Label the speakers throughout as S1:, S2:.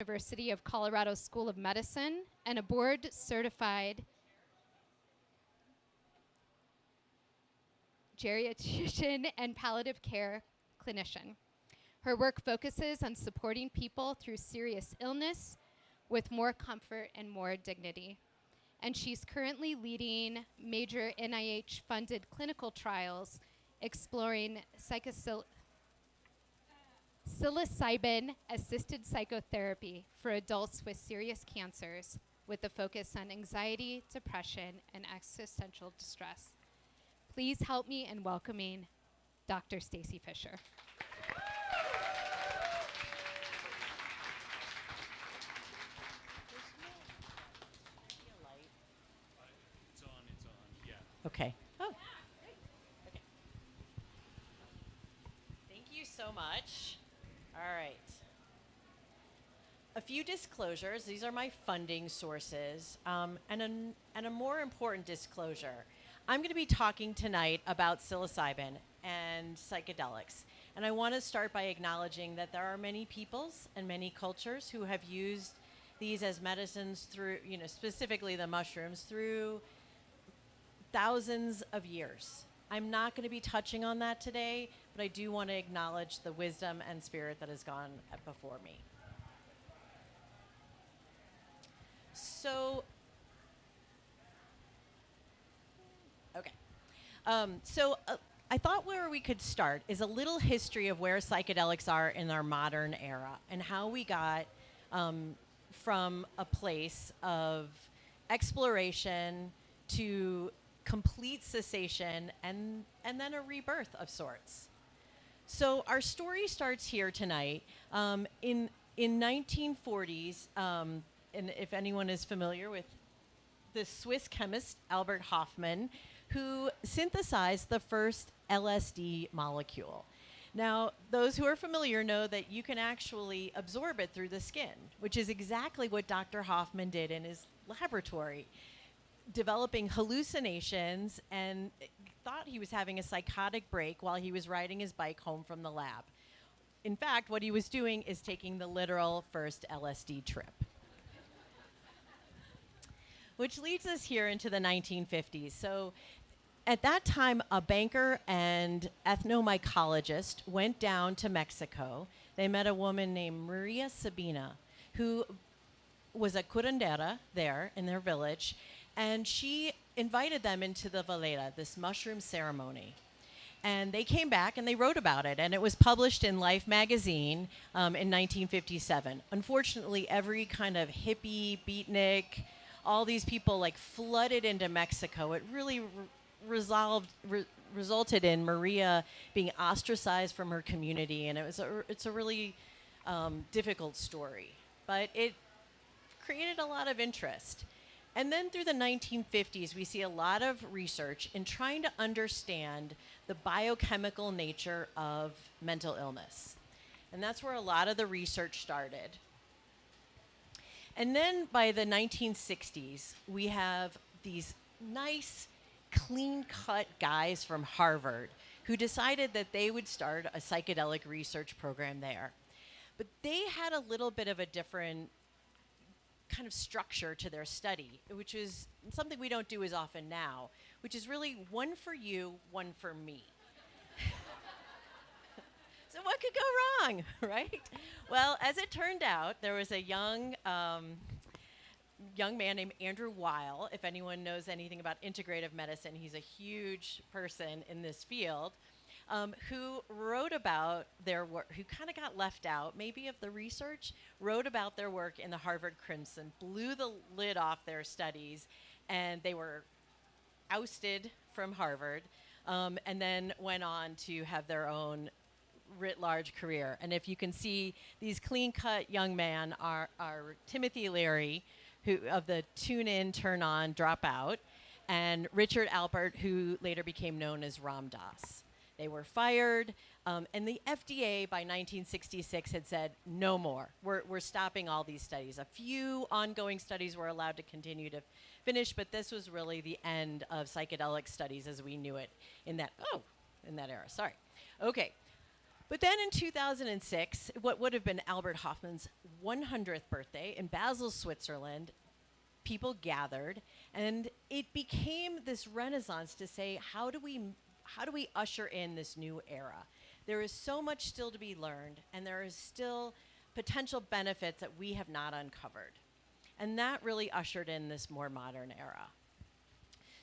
S1: University of Colorado School of Medicine and a board-certified geriatrician and palliative care clinician. Her work focuses on supporting people through serious illness with more comfort and more dignity. And she's currently leading major NIH-funded clinical trials exploring psilocybin-assisted psychotherapy for adults with serious cancers with a focus on anxiety, depression, and existential distress. Please help me in welcoming Dr. Stacy Fisher.
S2: Okay. Oh. Okay. Thank you so much. All right. A few disclosures. These are my funding sources, and a more important disclosure. I'm going to be talking tonight about psilocybin and psychedelics. And I want to start by acknowledging that there are many peoples and many cultures who have used these as medicines through, specifically the mushrooms, through thousands of years. I'm not going to be touching on that today, but I do want to acknowledge the wisdom and spirit that has gone before me. So, okay. I thought where we could start is a little history of where psychedelics are in our modern era and how we got from a place of exploration to complete cessation and then a rebirth of sorts. So our story starts here tonight in 1940s, and if anyone is familiar with the Swiss chemist Albert Hofmann, who synthesized the first LSD molecule. Now, those who are familiar know that you can actually absorb it through the skin, which is exactly what Dr. Hofmann did in his laboratory, developing hallucinations and thought he was having a psychotic break while he was riding his bike home from the lab. In fact, what he was doing is taking the literal first LSD trip. Which leads us here into the 1950s. So at that time, a banker and ethnomycologist went down to Mexico. They met a woman named Maria Sabina, who was a curandera there in their village, and she invited them into the Veleda, this mushroom ceremony. And they came back and they wrote about it, and it was published in Life magazine in 1957. Unfortunately, every kind of hippie, beatnik, all these people like flooded into Mexico. It really resulted in Maria being ostracized from her community, and it's a really difficult story. But it created a lot of interest. And then through the 1950s, we see a lot of research in trying to understand the biochemical nature of mental illness. And that's where a lot of the research started. And then by the 1960s, we have these nice, clean-cut guys from Harvard who decided that they would start a psychedelic research program there. But they had a little bit of a different kind of structure to their study, which is something we don't do as often now, which is really one for you, one for me. So what could go wrong, right? Well, as it turned out, there was a young man named Andrew Weil. If anyone knows anything about integrative medicine, he's a huge person in this field, who wrote about their work, who kind of got left out maybe of the research, wrote about their work in the Harvard Crimson, blew the lid off their studies, and they were ousted from Harvard, and then went on to have their own writ large career. And if you can see, these clean-cut young men are Timothy Leary, who of the Tune In, Turn On, Drop Out, and Richard Alpert, who later became known as Ram Dass. They were fired, and the FDA by 1966 had said, no more. We're stopping all these studies. A few ongoing studies were allowed to continue to finish, but this was really the end of psychedelic studies as we knew it in that era. Sorry. Okay. But then in 2006, what would have been Albert Hoffman's 100th birthday in Basel, Switzerland, people gathered, and it became this renaissance to say, how do we usher in this new era? There is so much still to be learned, and there is still potential benefits that we have not uncovered. And that really ushered in this more modern era.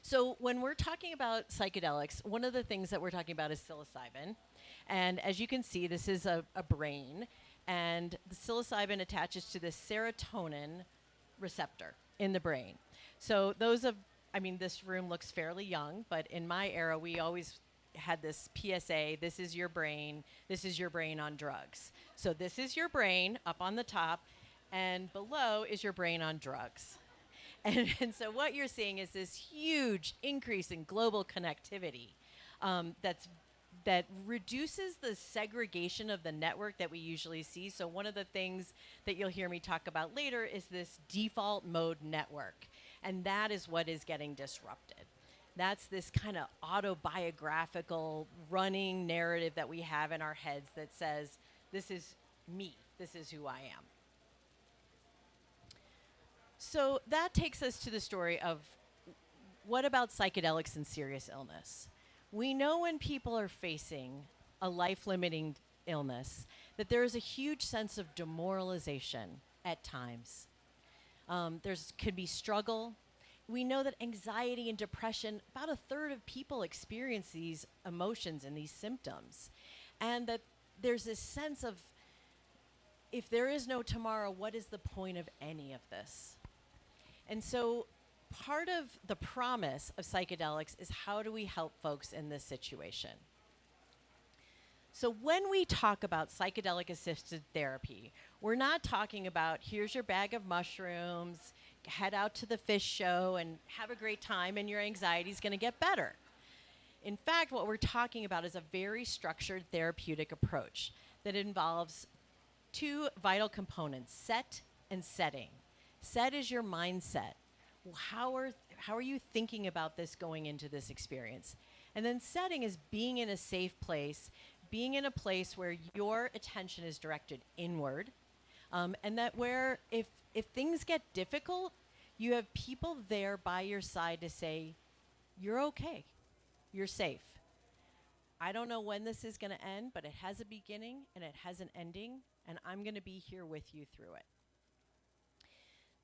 S2: So when we're talking about psychedelics, one of the things that we're talking about is psilocybin. And as you can see, this is a brain, and the psilocybin attaches to the serotonin receptor in the brain. So this room looks fairly young, but in my era, we always had this PSA, this is your brain on drugs. So this is your brain up on the top, and below is your brain on drugs. And so what you're seeing is this huge increase in global connectivity that reduces the segregation of the network that we usually see. So one of the things that you'll hear me talk about later is this default mode network. And that is what is getting disrupted. That's this kind of autobiographical running narrative that we have in our heads that says, this is me, this is who I am. So that takes us to the story of what about psychedelics and serious illness? We know when people are facing a life-limiting illness that there is a huge sense of demoralization at times. Could be struggle. We know that anxiety and depression, about a third of people experience these emotions and these symptoms. And that there's this sense of, if there is no tomorrow, what is the point of any of this? And so part of the promise of psychedelics is, how do we help folks in this situation? So when we talk about psychedelic assisted therapy, we're not talking about, here's your bag of mushrooms, head out to the fish show and have a great time and your anxiety is going to get better. In fact, what we're talking about is a very structured therapeutic approach that involves two vital components, set and setting. Set is your mindset. How are you thinking about this going into this experience? And then setting is being in a safe place, being in a place where your attention is directed inward, and that where if things get difficult, you have people there by your side to say, you're okay, you're safe. I don't know when this is going to end, but it has a beginning and it has an ending, and I'm going to be here with you through it.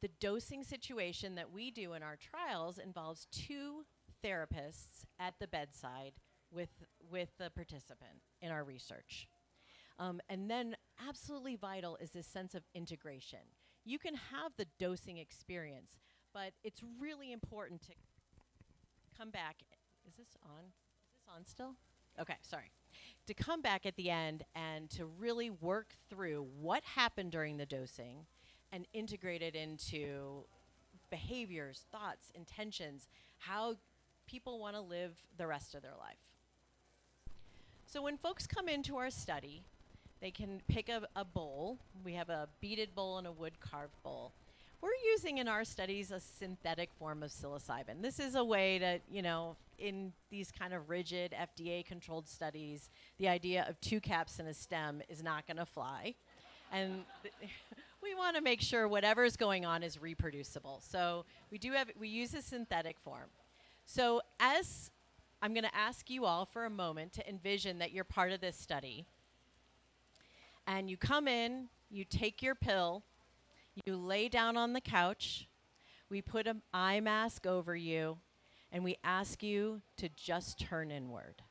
S2: The dosing situation that we do in our trials involves two therapists at the bedside with the participant in our research. And then absolutely vital is this sense of integration. You can have the dosing experience, but it's really important to come back. Is this on? Is this on still? Okay, sorry. To come back at the end and to really work through what happened during the dosing and integrate it into behaviors, thoughts, intentions, how people want to live the rest of their life. So when folks come into our study, they can pick a bowl. We have a beaded bowl and a wood carved bowl. We're using in our studies a synthetic form of psilocybin. This is a way to, in these kind of rigid FDA controlled studies, the idea of two caps and a stem is not going to fly. And we want to make sure whatever's going on is reproducible. So we use a synthetic form. So as I'm going to ask you all for a moment to envision that you're part of this study. And you come in, you take your pill, you lay down on the couch, we put an eye mask over you, and we ask you to just turn inward.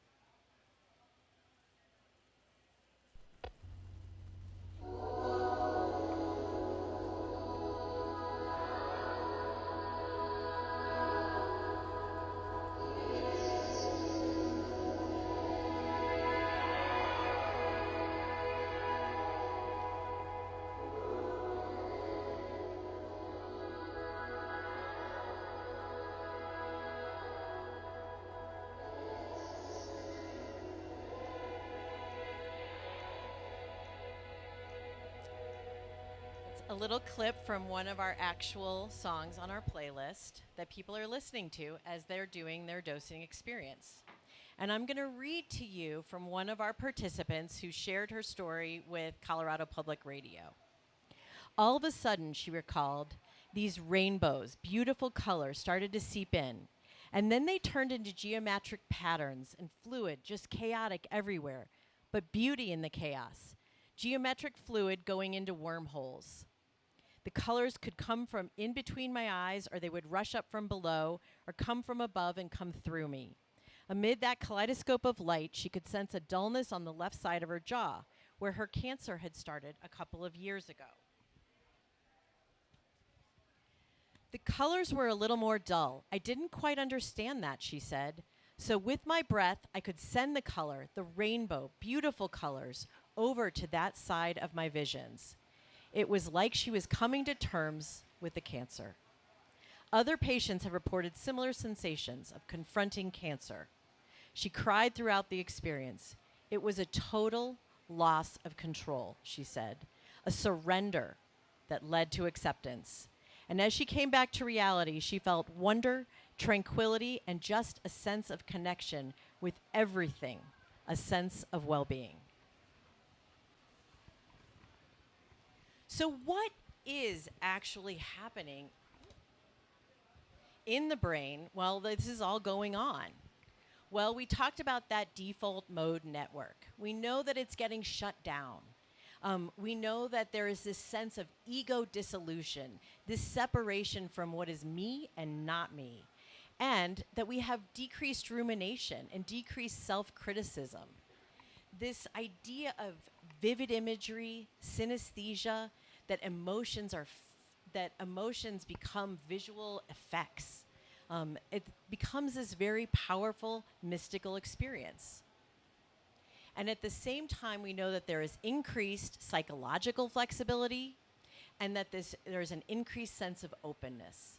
S2: A little clip from one of our actual songs on our playlist that people are listening to as they're doing their dosing experience. And I'm going to read to you from one of our participants who shared her story with Colorado Public Radio. All of a sudden, she recalled, these rainbows, beautiful colors, started to seep in. And then they turned into geometric patterns and fluid, just chaotic everywhere, but beauty in the chaos. Geometric fluid going into wormholes. The colors could come from in between my eyes, or they would rush up from below, or come from above and come through me. Amid that kaleidoscope of light, she could sense a dullness on the left side of her jaw, where her cancer had started a couple of years ago. The colors were a little more dull. I didn't quite understand that, she said. So with my breath, I could send the color, the rainbow, beautiful colors, over to that side of my visions. It was like she was coming to terms with the cancer. Other patients have reported similar sensations of confronting cancer. She cried throughout the experience. It was a total loss of control, she said, a surrender that led to acceptance. And as she came back to reality, she felt wonder, tranquility, and just a sense of connection with everything, a sense of well-being. So what is actually happening in the brain while this is all going on? Well, we talked about that default mode network. We know that it's getting shut down. We know that there is this sense of ego dissolution, this separation from what is me and not me, and that we have decreased rumination and decreased self-criticism. This idea of vivid imagery, synesthesia, that emotions become visual effects. It becomes this very powerful mystical experience. And at the same time, we know that there is increased psychological flexibility and that there's an increased sense of openness.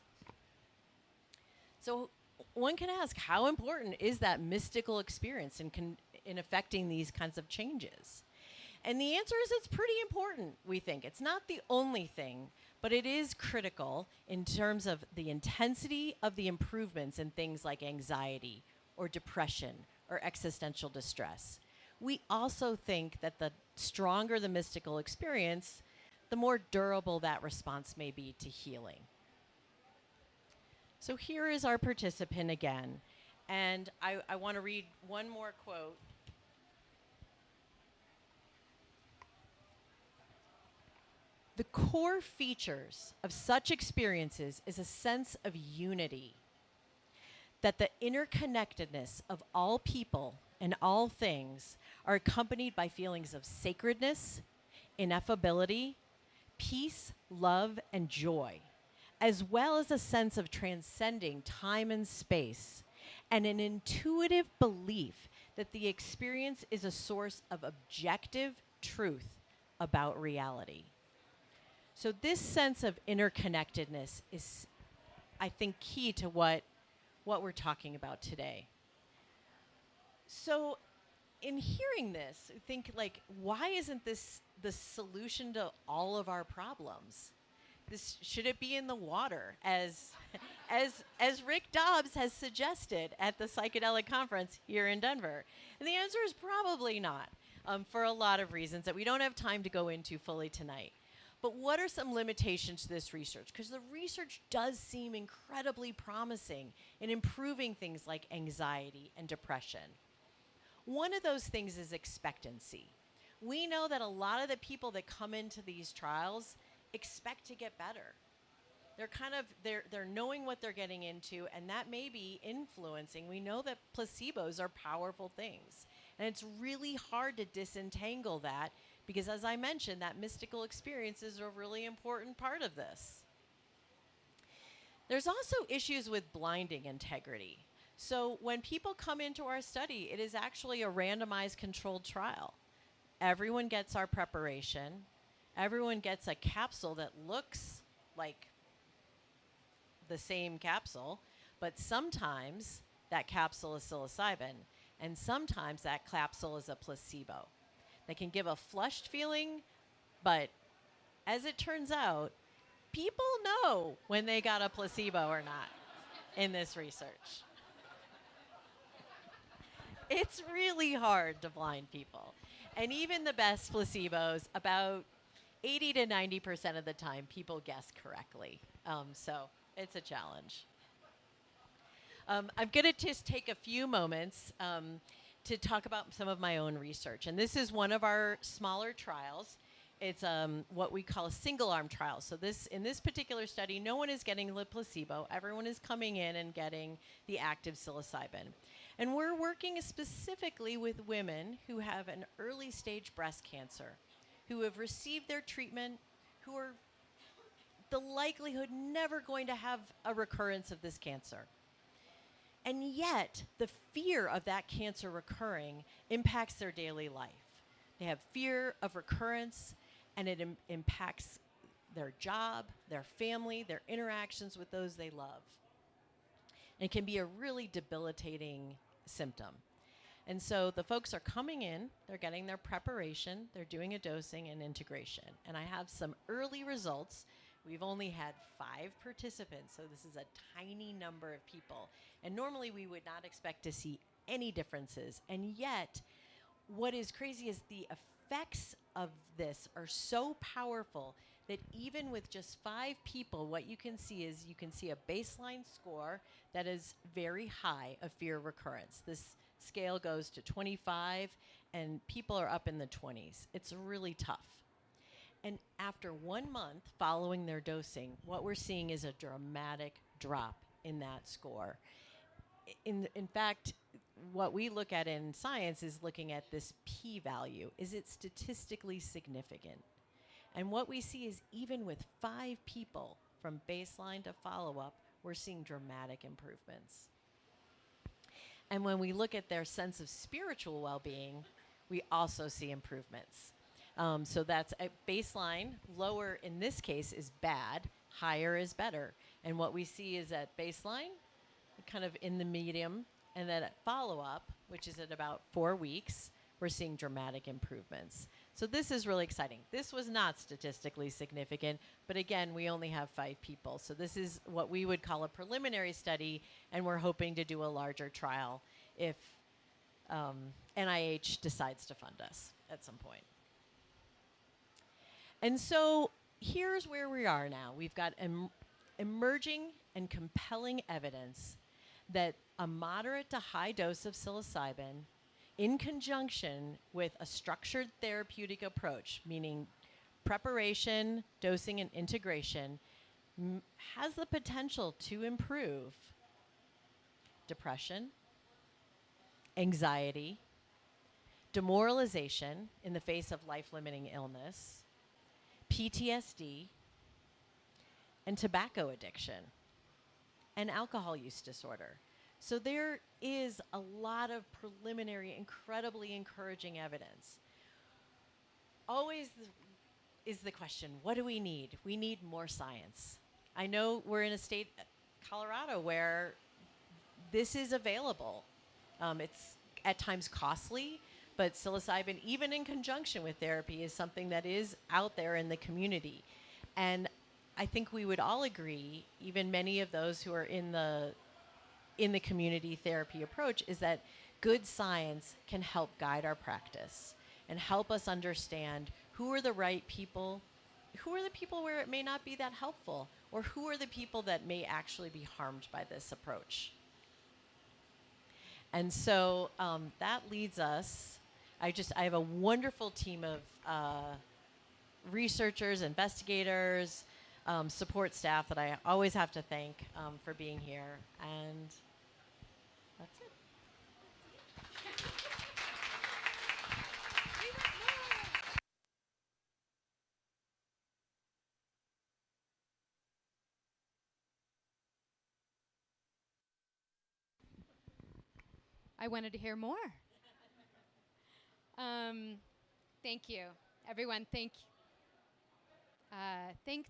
S2: So one can ask, how important is that mystical experience in affecting these kinds of changes? And the answer is it's pretty important, we think. It's not the only thing, but it is critical in terms of the intensity of the improvements in things like anxiety or depression or existential distress. We also think that the stronger the mystical experience, the more durable that response may be to healing. So here is our participant again. And I want to read one more quote. The core features of such experiences is a sense of unity, that the interconnectedness of all people and all things are accompanied by feelings of sacredness, ineffability, peace, love, and joy, as well as a sense of transcending time and space, and an intuitive belief that the experience is a source of objective truth about reality. So this sense of interconnectedness is, I think, key to what we're talking about today. So in hearing this, think like, why isn't this the solution to all of our problems? Should it be in the water, as Rick Dobbs has suggested at the Psychedelic Conference here in Denver? And the answer is probably not, for a lot of reasons that we don't have time to go into fully tonight. But what are some limitations to this research? Because the research does seem incredibly promising in improving things like anxiety and depression. One of those things is expectancy. We know that a lot of the people that come into these trials expect to get better. They're knowing what they're getting into, and that may be influencing. We know that placebos are powerful things. And it's really hard to disentangle that because, as I mentioned, that mystical experience is a really important part of this. There's also issues with blinding integrity. So when people come into our study, it is actually a randomized controlled trial. Everyone gets our preparation. Everyone gets a capsule that looks like the same capsule, but sometimes that capsule is psilocybin, and sometimes that capsule is a placebo. They can give a flushed feeling, but as it turns out, people know when they got a placebo or not in this research. It's really hard to blind people. And even the best placebos, about 80 to 90% of the time, people guess correctly. So it's a challenge. I'm going to just take a few moments to talk about some of my own research. And this is one of our smaller trials. It's what we call a single-arm trial. So in this particular study, no one is getting the placebo. Everyone is coming in and getting the active psilocybin. And we're working specifically with women who have an early-stage breast cancer, who have received their treatment, who are the likelihood never going to have a recurrence of this cancer. And yet, the fear of that cancer recurring impacts their daily life. They have fear of recurrence, and it impacts their job, their family, their interactions with those they love. And it can be a really debilitating symptom. And so the folks are coming in, they're getting their preparation, they're doing a dosing and integration. And I have some early results. We've only had 5 participants, so this is a tiny number of people. And normally we would not expect to see any differences. And yet, what is crazy is the effects of this are so powerful that even with just 5 people, what you can see is you can see a baseline score that is very high of fear recurrence. This scale goes to 25, and people are up in the 20s. It's really tough. And after 1 month following their dosing, what we're seeing is a dramatic drop in that score. In fact, what we look at in science is looking at this p-value. Is it statistically significant? And what we see is even with 5 people from baseline to follow-up, we're seeing dramatic improvements. And when we look at their sense of spiritual well-being, we also see improvements. So that's at baseline. Lower in this case is bad, higher is better. And what we see is at baseline, kind of in the medium, and then at follow-up, which is at about 4 weeks, we're seeing dramatic improvements. So this is really exciting. This was not statistically significant, but again, we only have 5 people. So this is what we would call a preliminary study, and we're hoping to do a larger trial if NIH decides to fund us at some point. And so here's where we are now. We've got emerging and compelling evidence that a moderate to high dose of psilocybin in conjunction with a structured therapeutic approach, meaning preparation, dosing, and integration, has the potential to improve depression, anxiety, demoralization in the face of life-limiting illness, PTSD, and tobacco addiction, and alcohol use disorder. So there is a lot of preliminary, incredibly encouraging evidence. Always is the question, what do we need? We need more science. I know we're in a state, Colorado, where this is available. It's at times costly, but psilocybin, even in conjunction with therapy, is something that is out there in the community. And I think we would all agree, even many of those who are in the community therapy approach, is that good science can help guide our practice and help us understand who are the right people, who are the people where it may not be that helpful, or who are the people that may actually be harmed by this approach. And so that leads us, I have a wonderful team of researchers, investigators, support staff that I always have to thank for being here. And that's it.
S1: I wanted to hear more. Thank you, everyone. Thank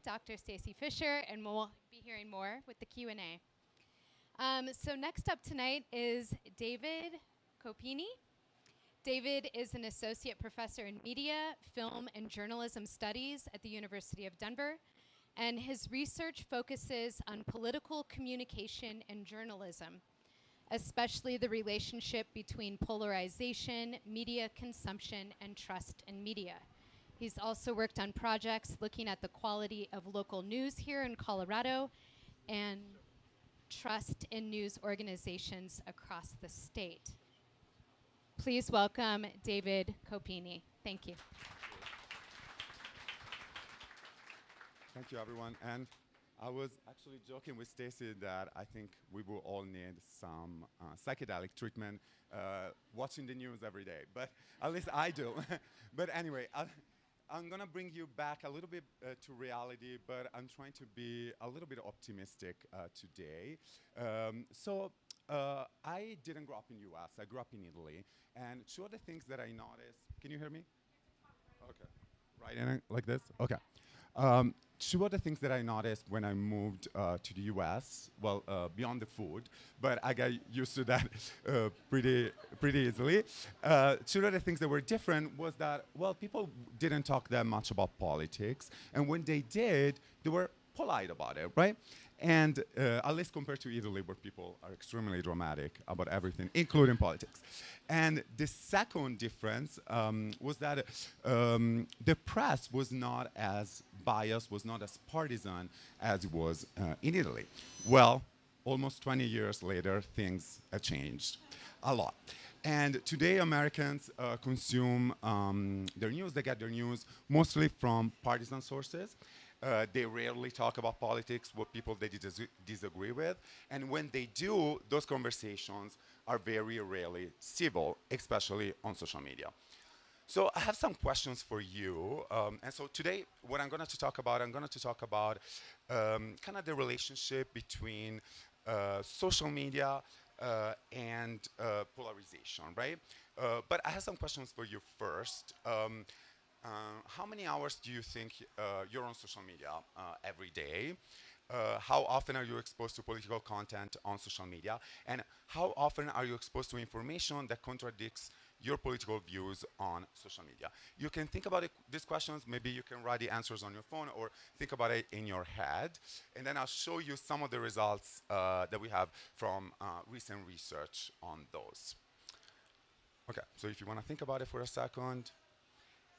S1: Dr. Stacy Fisher, and we'll be hearing more with the Q&A. So next up tonight is David Copini. David is an associate professor in media, film, and journalism studies at the University of Denver, and his research focuses on political communication and journalism, especially the relationship between polarization, media consumption, and trust in media. He's also worked on projects looking at the quality of local news here in Colorado and trust in news organizations across the state. Please welcome David Copini. Thank you.
S3: Thank you, everyone. And I was actually joking with Stacy that I think we will all need some psychedelic treatment watching the news every day. But at least I do. But anyway, I'm going to bring you back a little bit to reality, but I'm trying to be a little bit optimistic today. I didn't grow up in the US. I grew up in Italy. And two of the things that I noticed, can you hear me? Okay. Right in it like this? Okay. Two of the things that I noticed when I moved to the US, well, beyond the food, but I got used to that pretty easily. Two of the things that were different was that, well, people didn't talk that much about politics. And when they did, they were polite about it, right? And at least compared to Italy, where people are extremely dramatic about everything, including politics. And the second difference was that the press was not as biased, was not as partisan as it was in Italy. Well, almost 20 years later, things have changed a lot. And today, Americans consume their news. They get their news mostly from partisan sources. They rarely talk about politics with people they disagree with. And when they do, those conversations are very rarely civil, especially on social media. So I have some questions for you. And so today, what I'm going to talk about kind of the relationship between social media and polarization, right? But I have some questions for you first. How many hours do you think you're on social media every day? How often are you exposed to political content on social media? And how often are you exposed to information that contradicts your political views on social media? You can think about these questions. Maybe you can write the answers on your phone or think about it in your head. And then I'll show you some of the results that we have from recent research on those. Okay, so if you want to think about it for a second.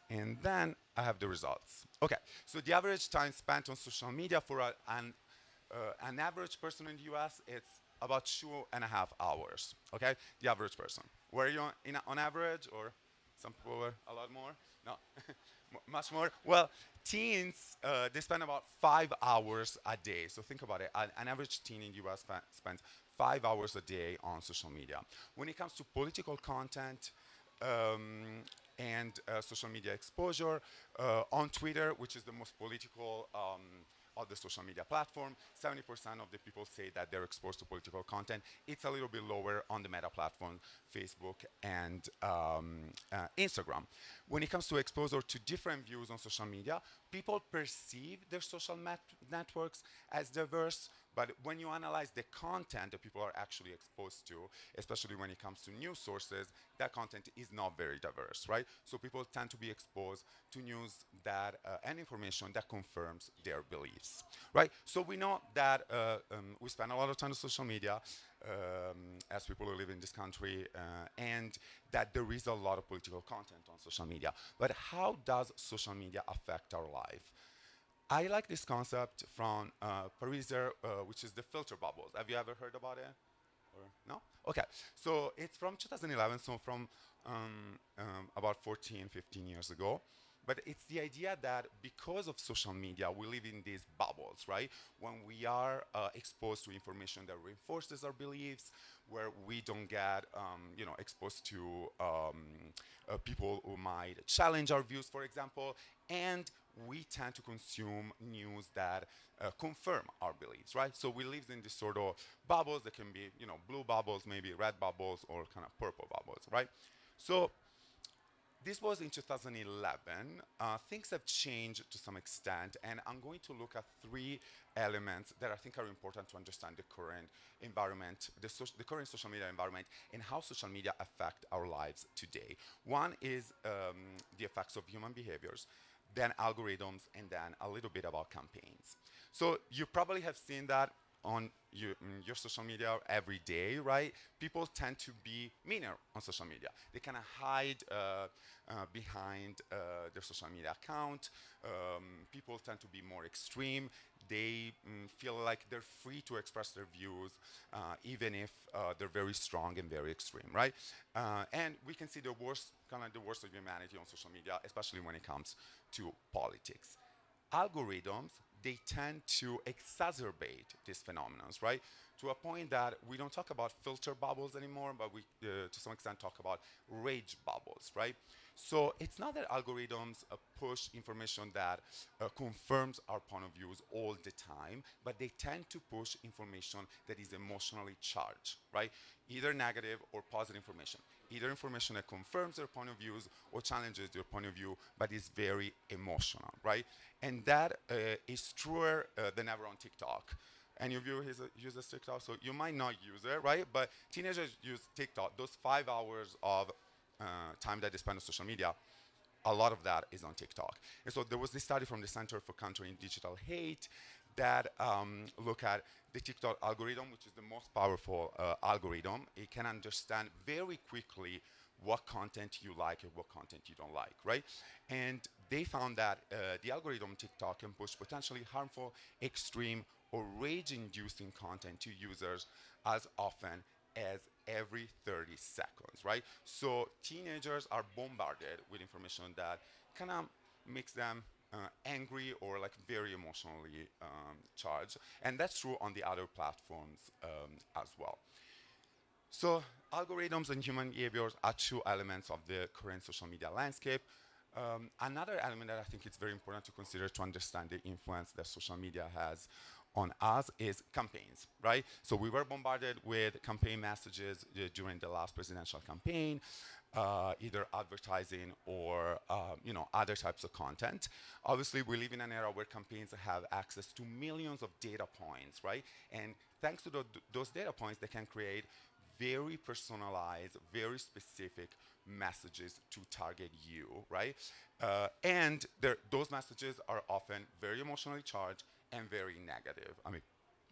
S3: And then I have the results. Okay, so the average time spent on social media for an average person in the US, it's about 2.5 hours, okay? The average person. Were you on average, or some people were a lot more? No, much more? Well, teens, they spend about 5 hours a day. So think about it, an average teen in the US spends 5 hours a day on social media. When it comes to political content, and social media exposure on Twitter, which is the most political of the social media platform. 70% of the people say that they're exposed to political content. It's a little bit lower on the Meta platform, Facebook and Instagram. When it comes to exposure to different views on social media, people perceive their social networks as diverse, but when you analyze the content that people are actually exposed to, especially when it comes to news sources, that content is not very diverse, right? So people tend to be exposed to news that and information that confirms their beliefs, right? So we know that we spend a lot of time on social media as people who live in this country, and that there is a lot of political content on social media. But how does social media affect our life? I like this concept from Pariser, which is the filter bubbles. Have you ever heard about it? Or no? Okay, so it's from 2011, so from about 14, 15 years ago. But it's the idea that because of social media, we live in these bubbles, right? When we are exposed to information that reinforces our beliefs, where we don't get, exposed to people who might challenge our views, for example, and we tend to consume news that confirm our beliefs, right? So we live in this sort of bubbles that can be, blue bubbles, maybe red bubbles, or kind of purple bubbles, right? So this was in 2011. Things have changed to some extent, and I'm going to look at 3 elements that I think are important to understand the current environment, the current social media environment, and how social media affect our lives today. One is the effects of human behaviors, then algorithms, and then a little bit about campaigns. So you probably have seen that on your social media every day, right? People tend to be meaner on social media. They kind of hide behind their social media account. People tend to be more extreme. They feel like they're free to express their views, even if they're very strong and very extreme, right? And we can see the worst, kind of the worst of humanity on social media, especially when it comes to politics. Algorithms, they tend to exacerbate these phenomena, right? To a point that we don't talk about filter bubbles anymore, but we, to some extent, talk about rage bubbles, right? So it's not that algorithms push information that confirms our point of views all the time, but they tend to push information that is emotionally charged, right? Either negative or positive information. Either information that confirms their point of views or challenges their point of view, but is very emotional, right? And that is truer than ever on TikTok. Any of you uses TikTok? So you might not use it, right? But teenagers use TikTok. Those 5 hours of time that they spend on social media, a lot of that is on TikTok. And so there was this study from the Center for Countering Digital Hate that look at the TikTok algorithm, which is the most powerful algorithm. It can understand very quickly what content you like and what content you don't like, right? And they found that the algorithm TikTok can push potentially harmful, extreme, or rage-inducing content to users as often as every 30 seconds, right? So teenagers are bombarded with information that kind of makes them angry or like very emotionally charged. And that's true on the other platforms as well. So algorithms and human behaviors are two elements of the current social media landscape. Another element that I think it's very important to consider to understand the influence that social media has on us is campaigns, right? So we were bombarded with campaign messages during the last presidential campaign, either advertising or other types of content. Obviously, we live in an era where campaigns have access to millions of data points, right? And thanks to those data points, they can create very personalized, very specific messages to target you, right? And those messages are often very emotionally charged and very negative. I mean,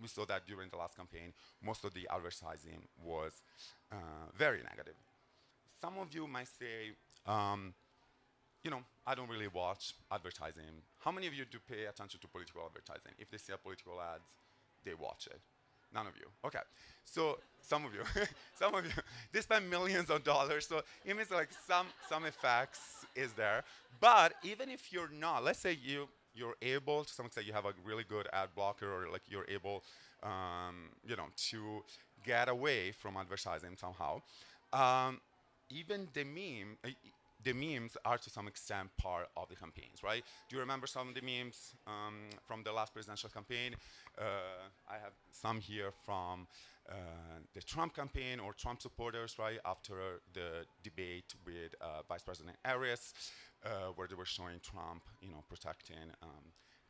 S3: we saw that during the last campaign. Most of the advertising was very negative. Some of you might say, I don't really watch advertising. How many of you do pay attention to political advertising? If they see a political ads, they watch it. None of you. Okay. So some of you, some of you, they spend millions of dollars. So it means like some effects is there. But even if you're not, let's say you're able, to some extent you have a really good ad blocker, or like you're able, to get away from advertising somehow. Even the memes are to some extent part of the campaigns, right? Do you remember some of the memes from the last presidential campaign? I have some here from the Trump campaign or Trump supporters, right, after the debate with Vice President Harris, where they were showing Trump, protecting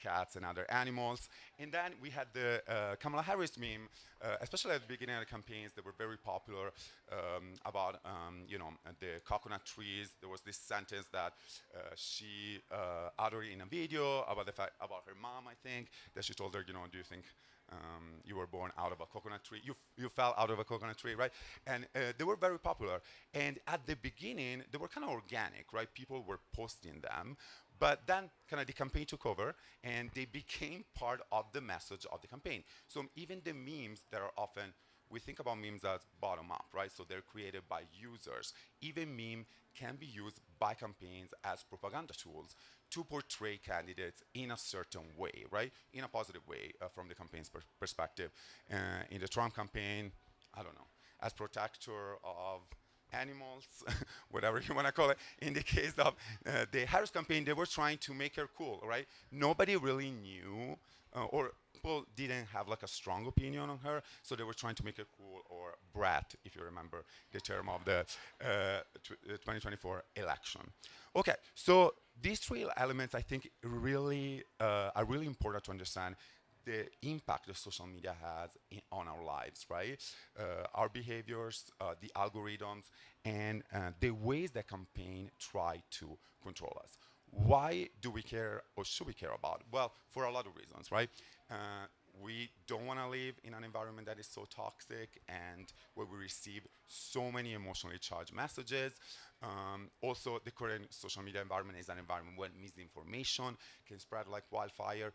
S3: cats and other animals. And then we had the Kamala Harris meme, especially at the beginning of the campaigns, that were very popular about, the coconut trees. There was this sentence that she uttered in a video about about her mom, I think, that she told her, do you think you were born out of a coconut tree? You fell out of a coconut tree, right? And they were very popular. And at the beginning, they were kind of organic, right? People were posting them. But then kind of the campaign took over and they became part of the message of the campaign. So even the memes that are often, we think about memes as bottom up, right? So they're created by users. Even meme can be used by campaigns as propaganda tools to portray candidates in a certain way, right? In a positive way from the campaign's perspective. In the Trump campaign, I don't know, as protector of animals, whatever you want to call it. In the case of the Harris campaign, they were trying to make her cool, right? Nobody really knew, or people didn't have like a strong opinion on her, so they were trying to make her cool, or brat, if you remember the term of the 2024 election. Okay, so these three elements, I think, really are really important to understand the impact that social media has on our lives, right? Our behaviors, the algorithms, and the ways that campaign try to control us. Why do we care, or should we care about? Well, for a lot of reasons, right? We don't want to to live in an environment that is so toxic and where we receive so many emotionally charged messages. Also, the current social media environment is an environment where misinformation can spread like wildfire.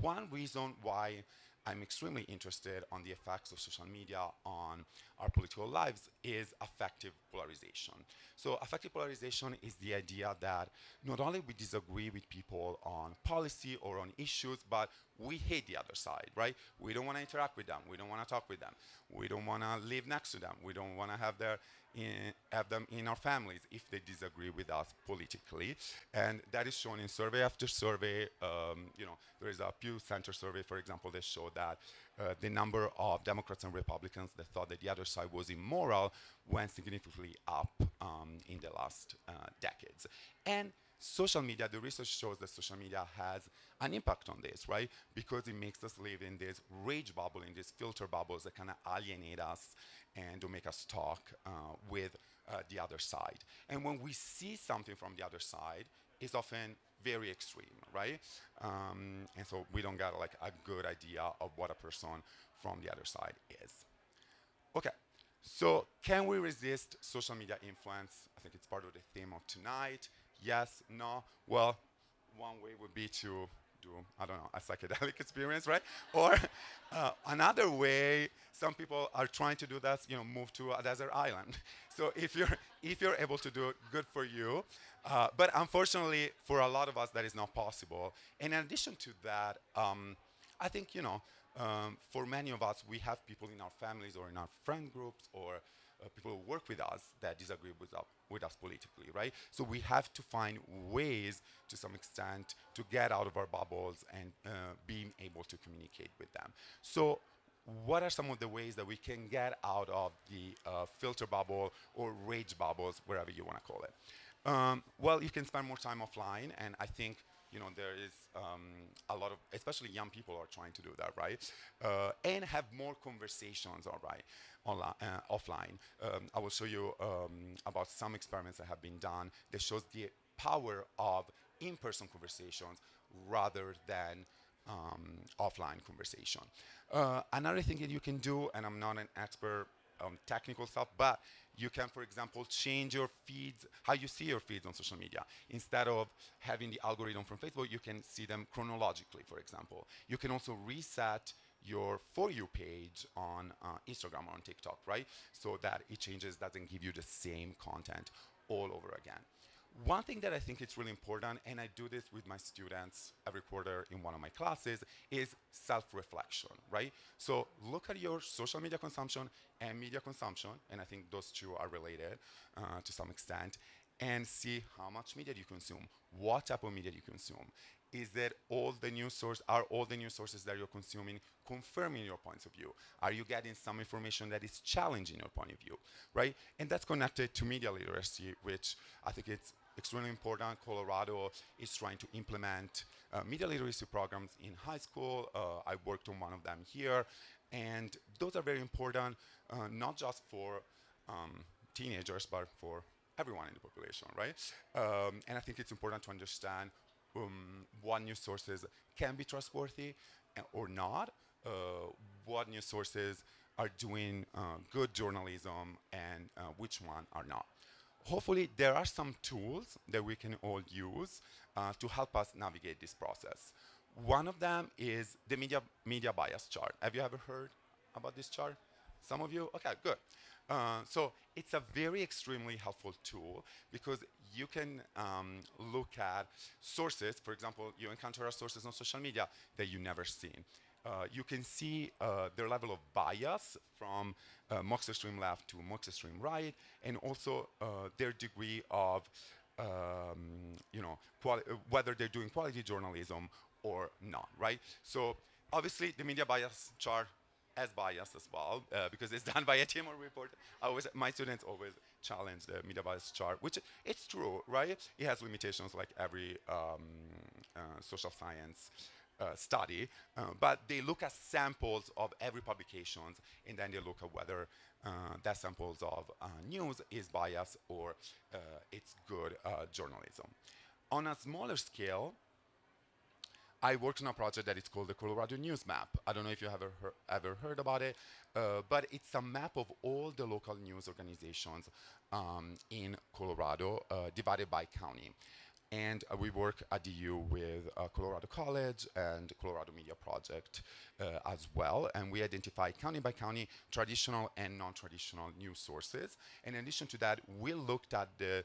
S3: One reason why I'm extremely interested on the effects of social media on our political lives is affective polarization. So affective polarization is the idea that not only we disagree with people on policy or on issues, but we hate the other side, right? We don't want to interact with them. We don't want to talk with them. We don't want to live next to them. We don't want to have them in our families if they disagree with us politically. And that is shown in survey after survey. There is a Pew Center survey, for example, that showed that the number of Democrats and Republicans that thought that the other side was immoral went significantly up in the last decades. And social media, the research shows that social media has an impact on this, right? Because it makes us live in this rage bubble, in these filter bubbles that kind of alienate us and to make us talk with the other side. And when we see something from the other side, it's often very extreme, right? And so we don't get like a good idea of what a person from the other side is. Okay, so can we resist social media influence? I think it's part of the theme of tonight. Yes, no. Well, one way would be to do, I don't know, a psychedelic experience, right? Or another way, some people are trying to do that, move to a desert island. So if you're able to do it, good for you. But unfortunately, for a lot of us, that is not possible. And in addition to that, I think, for many of us, we have people in our families or in our friend groups or people who work with us that disagree with us politically, right? So we have to find ways, to some extent, to get out of our bubbles and being able to communicate with them. So what are some of the ways that we can get out of the filter bubble or rage bubbles, wherever you want to call it? Well, you can spend more time offline, and I think there is a lot of, especially young people are trying to do that, right? And have more conversations, all right, offline. I will show you about some experiments that have been done that shows the power of in-person conversations rather than offline conversation. Another thing that you can do, and I'm not an expert on technical stuff, but you can, for example, change your feeds, how you see your feeds on social media. Instead of having the algorithm from Facebook, you can see them chronologically, for example. You can also reset your For You page on Instagram or on TikTok, right? So that it changes, doesn't give you the same content all over again. One thing that I think is really important, and I do this with my students every quarter in one of my classes, is self-reflection, right? So look at your social media consumption and media consumption, and I think those two are related to some extent, and see how much media you consume, what type of media you consume. Is that are all the news sources that you're consuming confirming your points of view? Are you getting some information that is challenging your point of view, right? And that's connected to media literacy, which I think it's extremely important. Colorado is trying to implement media literacy programs in high school. I worked on one of them here. And those are very important, not just for teenagers, but for everyone in the population, right? And I think it's important to understand what news sources can be trustworthy or not, what news sources are doing good journalism and which one are not. Hopefully, there are some tools that we can all use to help us navigate this process. One of them is the media bias chart. Have you ever heard about this chart? Some of you? Okay, good. So it's a very extremely helpful tool because you can look at sources. For example, you encounter sources on social media that you've never seen. You can see their level of bias from most extreme left to most extreme right, and also their degree of, whether they're doing quality journalism or not, right? So obviously the media bias chart has bias as well because it's done by a team or report. My students always challenge the media bias chart, which it's true, right? It has limitations like every social science study, but they look at samples of every publications, and then they look at whether that samples of news is biased or it's good journalism. On a smaller scale, I worked on a project that is called the Colorado News Map. I don't know if you have ever heard about it, but it's a map of all the local news organizations in Colorado, divided by county. And we work at DU with Colorado College and Colorado Media Project as well. And we identify county by county traditional and non-traditional news sources. And in addition to that, we looked at the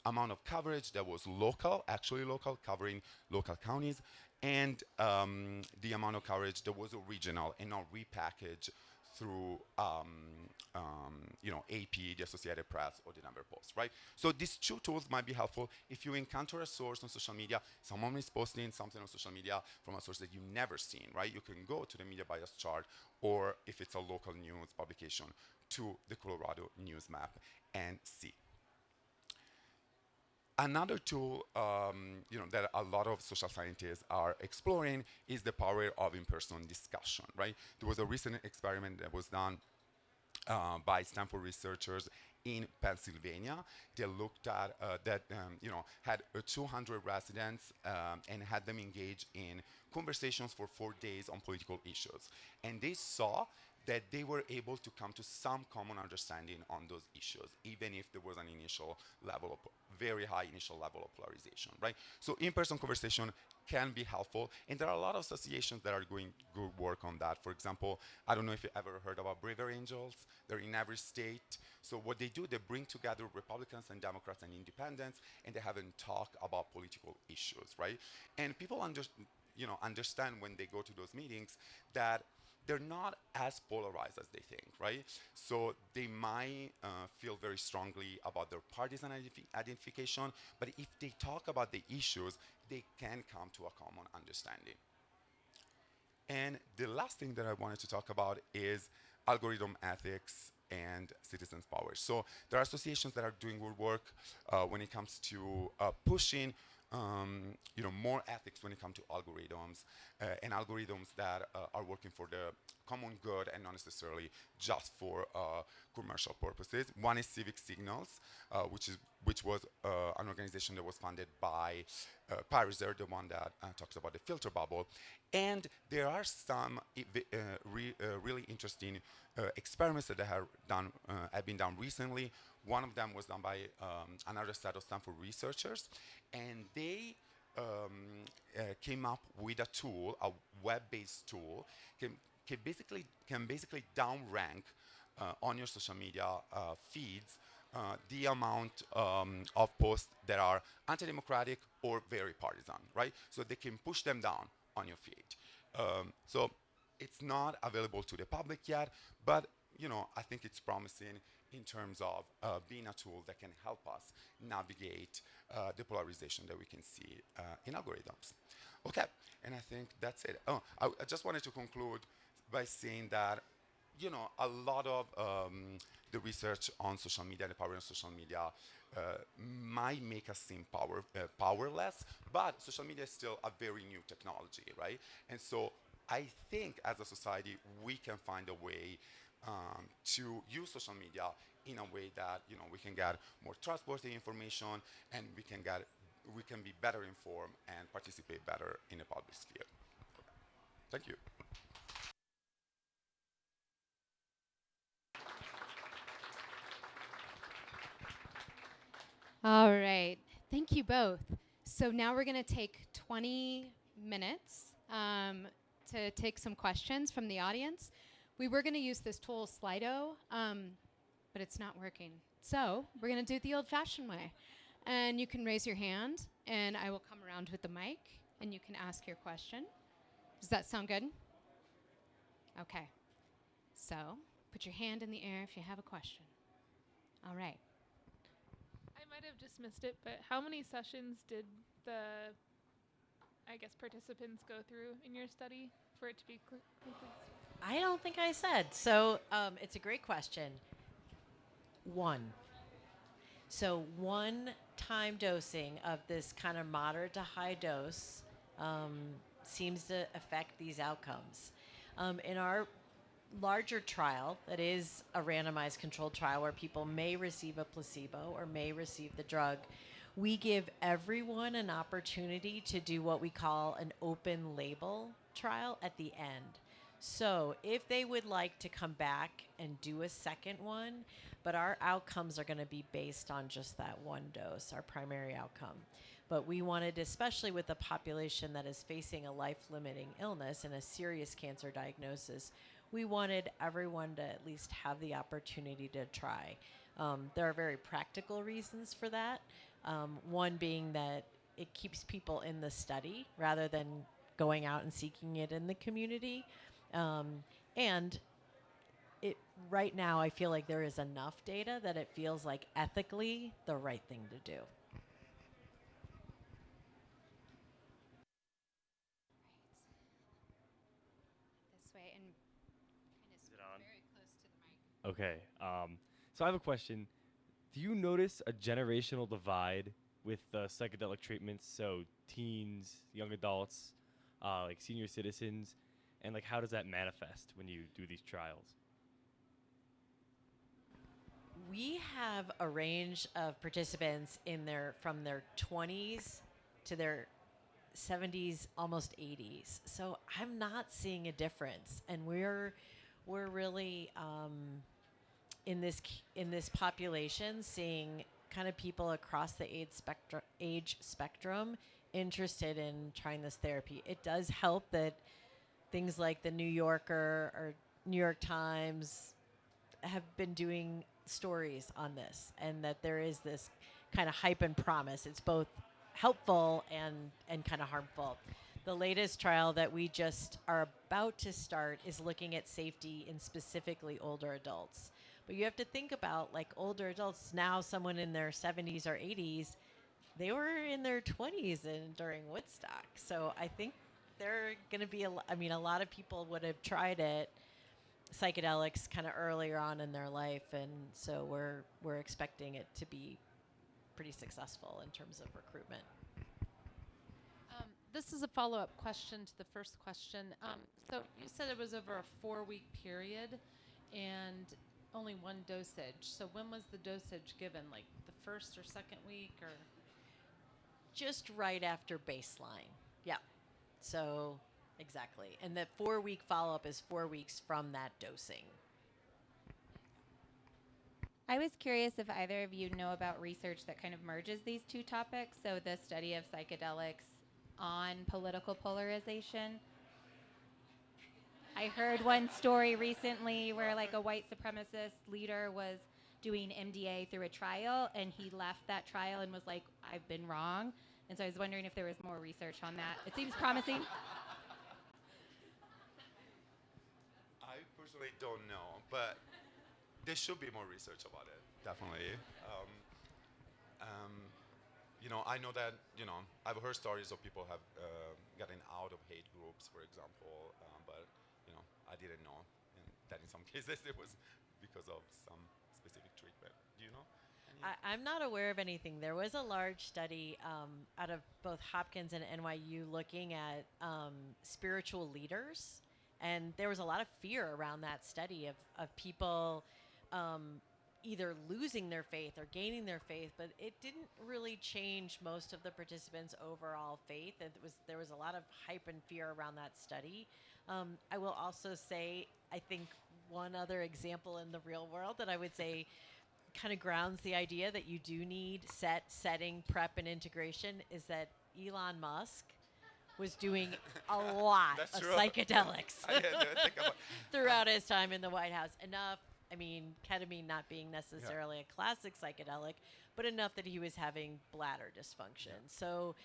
S3: amount of coverage that was local, actually local, covering local counties, and the amount of coverage that was original and not repackaged through AP, the Associated Press, or the Denver Post, right? So these two tools might be helpful if you encounter a source on social media, someone is posting something on social media from a source that you've never seen, right? You can go to the media bias chart, or if it's a local news publication, to the Colorado News Map and see. Another tool that a lot of social scientists are exploring is the power of in-person discussion, right? There was a recent experiment that was done by Stanford researchers in Pennsylvania. They looked at had 200 residents and had them engage in conversations for 4 days on political issues. And they saw that they were able to come to some common understanding on those issues, even if there was an initial level of very high initial level of polarization, right? So in-person conversation can be helpful, and there are a lot of associations that are doing good work on that. For example, I don't know if you ever heard about Braver Angels. They're in every state. So what they do, they bring together Republicans and Democrats and independents, and they have them talk about political issues, right? And people understand when they go to those meetings that they're not as polarized as they think, right? So they might feel very strongly about their partisan identification, but if they talk about the issues, they can come to a common understanding. And the last thing that I wanted to talk about is algorithm ethics and citizens' power. So there are associations that are doing good work when it comes to pushing more ethics when it comes to algorithms and algorithms that are working for the common good and not necessarily just for commercial purposes. One is Civic Signals, which was an organization that was funded by Pariser, the one that talks about the filter bubble. And there are some really interesting experiments that have been done recently. One of them was done by another set of Stanford researchers, and they came up with a tool, a web-based tool, can basically downrank on your social media feeds the amount of posts that are anti-democratic or very partisan, right? So they can push them down on your feed. So it's not available to the public yet, but I think it's promising in terms of being a tool that can help us navigate the polarization that we can see in algorithms. Okay, and I think that's it. Oh, I just wanted to conclude by saying that a lot of the research on social media, the power of social media, might make us seem powerless, but social media is still a very new technology, right? And so I think as a society, we can find a way to use social media in a way that we can get more trustworthy information, and we can be better informed and participate better in the public sphere. Thank you.
S1: All right. Thank you both. So now we're going to take 20 minutes to take some questions from the audience. We were going to use this tool, Slido, but it's not working. So we're going to do it the old-fashioned way. And you can raise your hand, and I will come around with the mic, and you can ask your question. Does that sound good? Okay. So put your hand in the air if you have a question. All right.
S4: I might have just missed it, but how many sessions did the, participants go through in your study for it to be complete?
S2: I don't think I said. So it's a great question. 1. So 1 time dosing of this kind of moderate to high dose seems to affect these outcomes. In our larger trial, that is a randomized controlled trial where people may receive a placebo or may receive the drug, we give everyone an opportunity to do what we call an open label trial at the end. So if they would like to come back and do a second one, but our outcomes are going to be based on just that one dose, our primary outcome. But we wanted, especially with the population that is facing a life-limiting illness and a serious cancer diagnosis, we wanted everyone to at least have the opportunity to try. There are very practical reasons for that. One being that it keeps people in the study rather than going out and seeking it in the community. And it right now, I feel like there is enough data that it feels like ethically the right thing to do.
S1: This way and kind of
S5: Is it on?
S1: very close to the mic.
S5: Okay. So I have a question. Do you notice a generational divide with psychedelic treatments? So teens, young adults, like senior citizens, and like how does that manifest when you do these trials?
S2: We have a range of participants in from their 20s to their 70s, almost 80s. So I'm not seeing a difference, and we're really in this population seeing kind of people across the age spectrum interested in trying this therapy. It does help that things like the New Yorker or New York Times have been doing stories on this, and that there is this kind of hype and promise. It's both helpful and kind of harmful. The latest trial that we just are about to start is looking at safety in specifically older adults. But you have to think about like older adults now, someone in their 70s or 80s, they were in their 20s and during Woodstock. So I think they're going to be, a lot of people would have tried it, psychedelics, kind of earlier on in their life. And so we're expecting it to be pretty successful in terms of recruitment.
S6: This is a follow-up question to the first question. So you said it was over a 4-week period and only one dosage. So when was the dosage given? Like the first or second week, or?
S2: Just right after baseline. Yeah. So exactly. And the 4-week follow-up is 4 weeks from that dosing.
S7: I was curious if either of you know about research that kind of merges these two topics. So the study of psychedelics on political polarization. I heard one story recently where like a white supremacist leader was doing MDA through a trial, and he left that trial and was like, I've been wrong. And so I was wondering if there was more research on that. It seems promising.
S3: I personally don't know, but there should be more research about it, definitely. I know that, I've heard stories of people have gotten out of hate groups, for example, but, I didn't know that in some cases it was because of some specific treatment. Do you know?
S2: I'm not aware of anything. There was a large study out of both Hopkins and NYU looking at spiritual leaders, and there was a lot of fear around that study of people either losing their faith or gaining their faith, but it didn't really change most of the participants' overall faith. There was a lot of hype and fear around that study. I will also say, I think one other example in the real world that I would say kind of grounds the idea that you do need setting, prep, and integration is that Elon Musk was doing a lot
S3: That's
S2: of
S3: true.
S2: psychedelics
S3: I didn't think about
S2: throughout his time in the White House. Ketamine not being necessarily a classic psychedelic, but enough that he was having bladder dysfunction.
S3: Yeah.
S2: So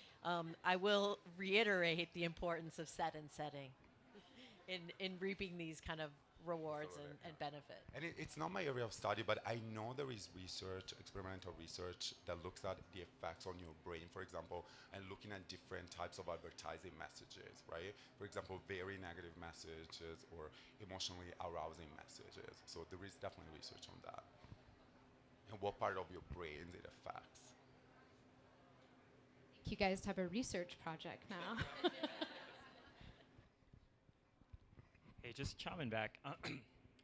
S2: I will reiterate the importance of setting in reaping these kind of rewards
S3: Absolutely.
S2: and benefit.
S3: And it's not my area of study, but I know there is research, experimental research, that looks at the effects on your brain, for example, and looking at different types of advertising messages, right? For example, very negative messages or emotionally arousing messages. So there is definitely research on that. And what part of your brain it affects.
S1: You guys have a research project now.
S8: Hey, just chiming back.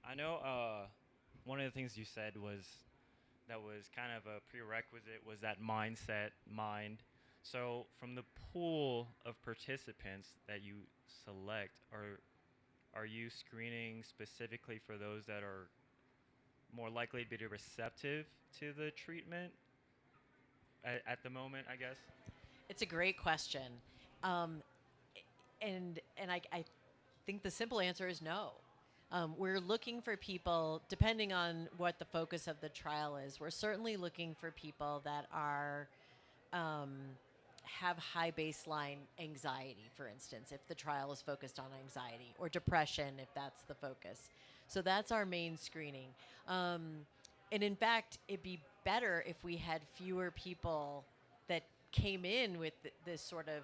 S8: I know one of the things you said was that was kind of a prerequisite was that mindset, mind. So from the pool of participants that you select, are you screening specifically for those that are more likely to be receptive to the treatment at the moment, I guess?
S2: It's a great question. Um, and I think the simple answer is no. We're looking for people, depending on what the focus of the trial is. We're certainly looking for people that are um, have high baseline anxiety, for instance, if the trial is focused on anxiety, or depression, if that's the focus. So that's our main screening. And in fact, it'd be better if we had fewer people that came in with this sort of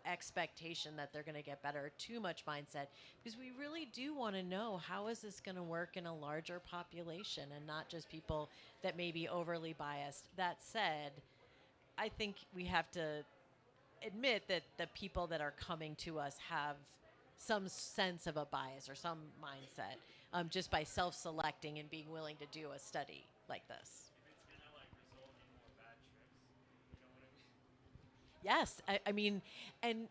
S2: expectation that they're going to get better, too much mindset, because we really do want to know how is this going to work in a larger population and not just people that may be overly biased. That said, I think we have to admit that the people that are coming to us have some sense of a bias or some mindset, just by self-selecting and being willing to do a study like this. Yes, I mean, and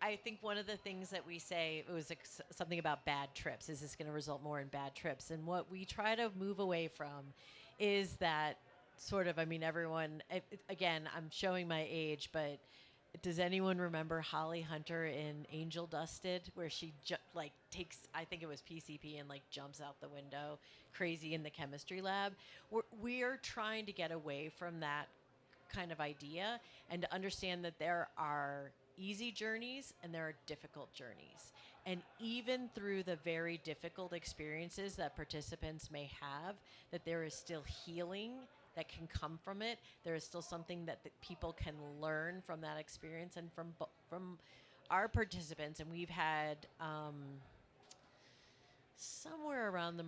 S2: I think one of the things that we say, it was something about bad trips. Is this going to result more in bad trips? And what we try to move away from is that sort of. I mean, everyone. Again, I'm showing my age, but does anyone remember Holly Hunter in Angel Dusted, where she takes, I think it was PCP, and jumps out the window, crazy in the chemistry lab? We're trying to get away from that kind of idea and to understand that there are easy journeys and there are difficult journeys. And even through the very difficult experiences that participants may have, that there is still healing that can come from it. There is still something that people can learn from that experience and from our participants. And we've had somewhere around the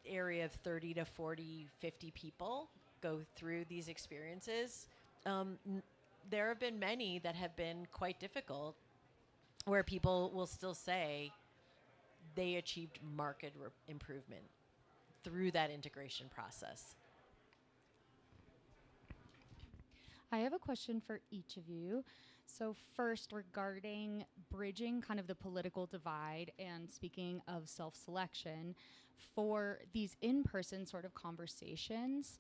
S2: area of 30 to 40, 50 people go through these experiences. There have been many that have been quite difficult, where people will still say they achieved marked improvement through that integration process.
S9: I have a question for each of you. So first, regarding bridging kind of the political divide and speaking of self-selection, for these in-person sort of conversations,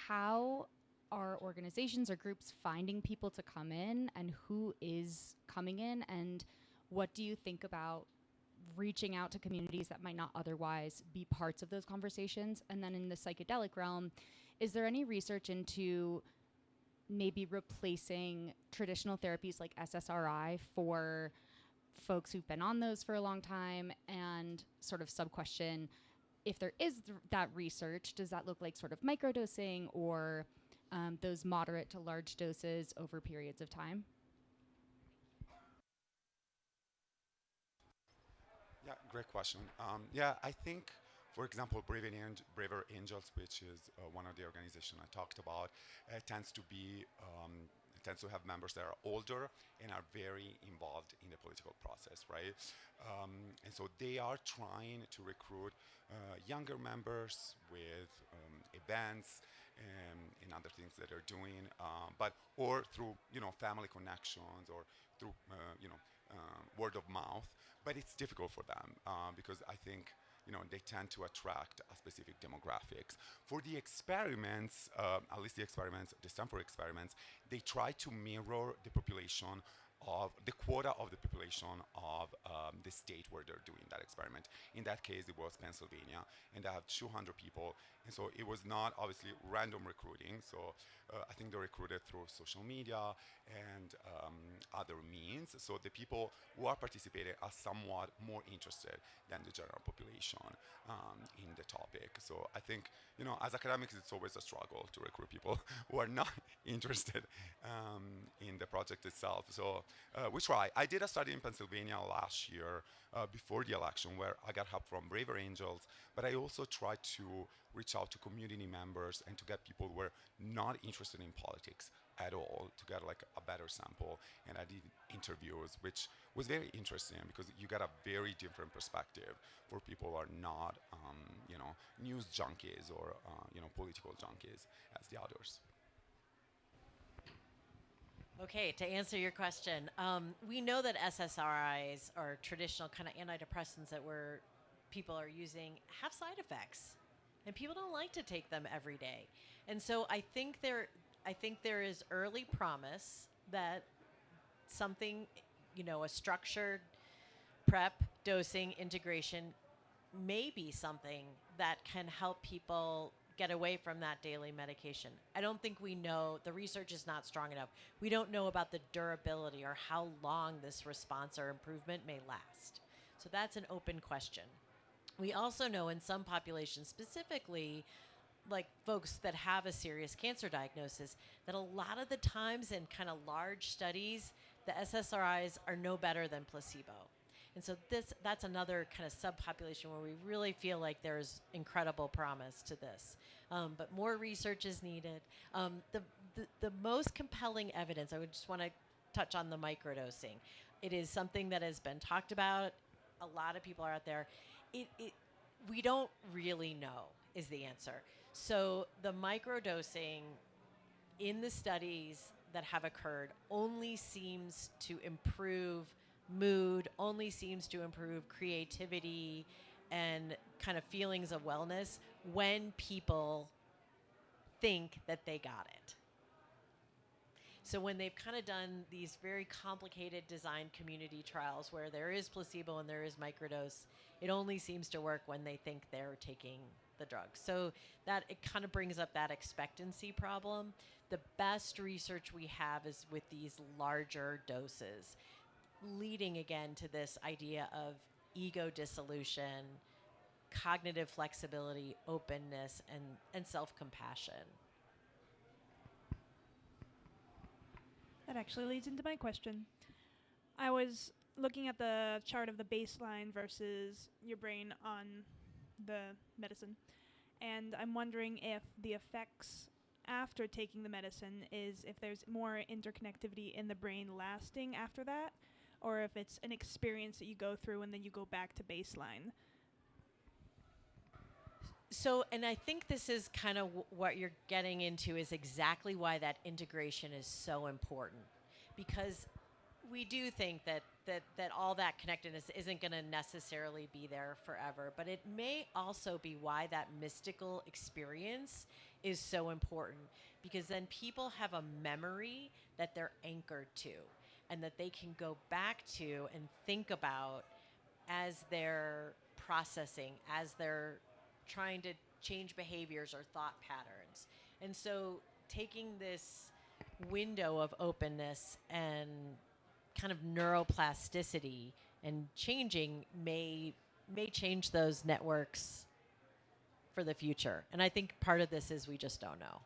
S9: how are organizations or groups finding people to come in, and who is coming in, and what do you think about reaching out to communities that might not otherwise be parts of those conversations? And then in the psychedelic realm, is there any research into maybe replacing traditional therapies like SSRI for folks who've been on those for a long time? And sort of sub-question, if there is that research, does that look like sort of microdosing or those moderate to large doses over periods of time?
S3: Yeah, great question. Yeah, I think, for example, Braver Angels, which is one of the organizations I talked about, tends to have members that are older and are very involved in the political process, right? And so they are trying to recruit younger members with events and other things that they're doing, or through family connections, or through word of mouth. But it's difficult for them because I think they tend to attract a specific demographics. For the experiments, at least the Stanford experiments, they try to mirror the population of the quota of the population of the state where they're doing that experiment. In that case, it was Pennsylvania, and they have 200 people. And so it was not obviously random recruiting. So I think they recruited through social media and other means. So the people who are participating are somewhat more interested than the general population in the topic. So I think, as academics, it's always a struggle to recruit people who are not interested in the project itself. So we try. I did a study in Pennsylvania last year before the election where I got help from Braver Angels, but I also tried to reach out to community members and to get people who were not interested in politics at all to get like a better sample. And I did interviews, which was very interesting because you got a very different perspective for people who are not, news junkies or, political junkies as the others.
S2: Okay, to answer your question, we know that SSRIs or traditional kind of antidepressants that people are using have side effects, and people don't like to take them every day. And so I think there is early promise that something, a structured prep, dosing, integration may be something that can help people get away from that daily medication. I don't think we know, the research is not strong enough. We don't know about the durability or how long this response or improvement may last. So that's an open question. We also know in some populations, specifically like folks that have a serious cancer diagnosis, that a lot of the times in kind of large studies, the SSRIs are no better than placebo. And so that's another kind of subpopulation where we really feel like there's incredible promise to this. But more research is needed. The most compelling evidence, I would just want to touch on the microdosing. It is something that has been talked about. A lot of people are out there. We don't really know is the answer. So the microdosing in the studies that have occurred only seems to improve mood, only seems to improve creativity and kind of feelings of wellness when people think that they got it. So when they've kind of done these very complicated design community trials where there is placebo and there is microdose, it only seems to work when they think they're taking the drug. So that it kind of brings up that expectancy problem. The best research we have is with these larger doses, leading again to this idea of ego dissolution, cognitive flexibility, openness, and self-compassion.
S10: That actually leads into my question. I was looking at the chart of the baseline versus your brain on the medicine, and I'm wondering if the effects after taking the medicine is if there's more interconnectivity in the brain lasting after that, or if it's an experience that you go through and then you go back to baseline.
S2: So, and I think this is kind of what you're getting into is exactly why that integration is so important. Because we do think that all that connectedness isn't going to necessarily be there forever, but it may also be why that mystical experience is so important, because then people have a memory that they're anchored to and that they can go back to and think about as they're processing, as they're trying to change behaviors or thought patterns. And so taking this window of openness and kind of neuroplasticity and changing may change those networks for the future. And I think part of this is we just don't know.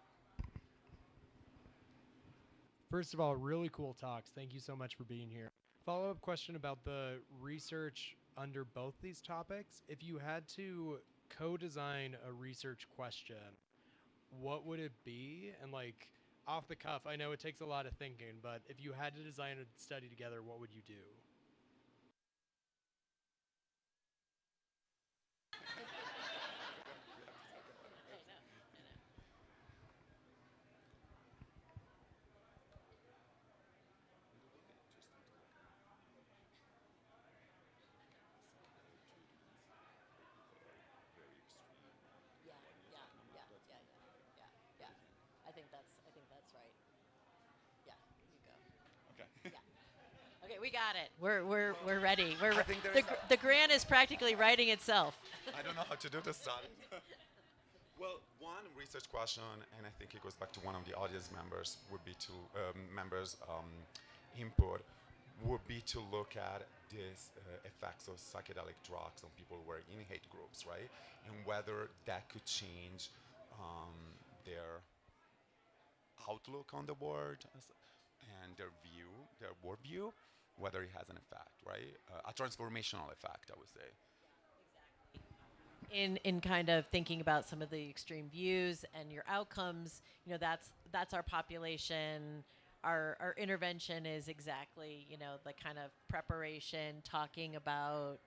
S11: First of all, really cool talks. Thank you so much for being here. Follow-up question about the research under both these topics. If you had to co-design a research question, what would it be? And like off the cuff, I know it takes a lot of thinking, but if you had to design a study together, what would you do?
S2: I think that's right. Yeah, you go.
S3: Okay.
S2: Yeah. Okay, we got it. We're ready.
S3: I think there is
S2: The grant is practically writing itself.
S3: I don't know how to do this study. Well, one research question, and I think it goes back to one of the audience members, would be to input, would be to look at these effects of psychedelic drugs on people who are in hate groups, right? And whether that could change their outlook on the world and their worldview, whether it has an effect, right? A transformational effect, I would say.
S2: in kind of thinking about some of the extreme views and your outcomes, that's our population. Our intervention is exactly, the kind of preparation, talking about